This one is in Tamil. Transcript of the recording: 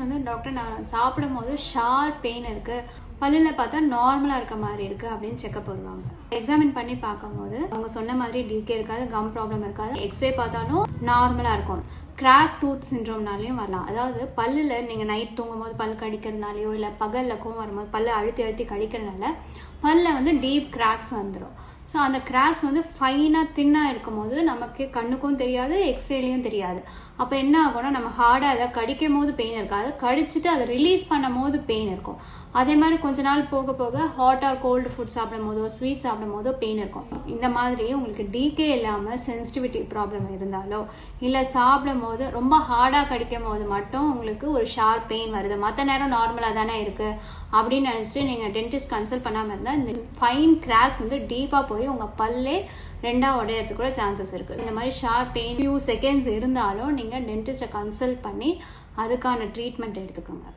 வந்து டாக்டர் நான் சாப்பிடும்போது ஷார்ப் பெயின் இருக்கு, பல்லுல பார்த்தா நார்மலா இருக்க மாதிரி இருக்கு அப்படின்னு செக்அப் வருவாங்க. எக்ஸாமின் பண்ணி பார்க்கும்போது அவங்க சொன்ன மாதிரி டிகே இருக்காது, கம் ப்ராப்ளம் இருக்காது. எக்ஸ்ரே பார்த்தாலும் நார்மலா இருக்கும். கிராக் டூத் சிண்ட்ரோம்னாலையும் வரலாம். அதாவது பல்லுல நீங்க நைட் தூங்கும்போது பல் கடிக்கிறதுனாலயோ இல்லை பகல்ல கோவம் வரும்போது பல்ல அழுத்தி அழுத்தி கடிக்கிறதுனால பல்ல வந்து டீப் கிராக்ஸ் வந்துடும். ஸோ அந்த கிராக்ஸ் வந்து ஃபைனாக தின்னாக இருக்கும் போது நமக்கு கண்ணுக்கும் தெரியாது, எக்ஸ்ரேலையும் தெரியாது. அப்போ என்ன ஆகும்னா நம்ம ஹார்டாக அதை கடிக்கும் போது பெயின் இருக்காது, கடிச்சிட்டு அதை ரிலீஸ் பண்ணும் போது பெயின் இருக்கும். அதே மாதிரி கொஞ்ச நாள் போக போக ஹாட் ஆர் கோல்டு ஃபுட் சாப்பிடும் போதோ ஸ்வீட் சாப்பிடும் போதோ பெயின் இருக்கும். இந்த மாதிரி உங்களுக்கு டிகே இல்லாமல் சென்சிட்டிவிட்டி ப்ராப்ளம் இருந்தாலோ இல்லை சாப்பிடும் போது ரொம்ப ஹார்டாக கடிக்கும் போது மட்டும் உங்களுக்கு ஒரு ஷார்ப் பெயின் வருது, மற்ற நேரம் நார்மலாக தானே இருக்குது அப்படின்னு நினச்சிட்டு நீங்கள் டென்டிஸ்ட் கன்சல்ட் பண்ணாமல் இருந்தால் இந்த ஃபைன் கிராக்ஸ் வந்து டீப்பாக போய் உங்கள் பல்லே ரெண்டா உடையறதுக்கு கூட சான்சஸ் இருக்குது. இந்த மாதிரி ஷார்ப் பெயின் ஃபியூ செகண்ட்ஸ் இருந்தாலும் நீங்கள் டென்டிஸ்ட்டை கன்சல்ட் பண்ணி அதுக்கான ட்ரீட்மெண்ட் எடுத்துக்கோங்க.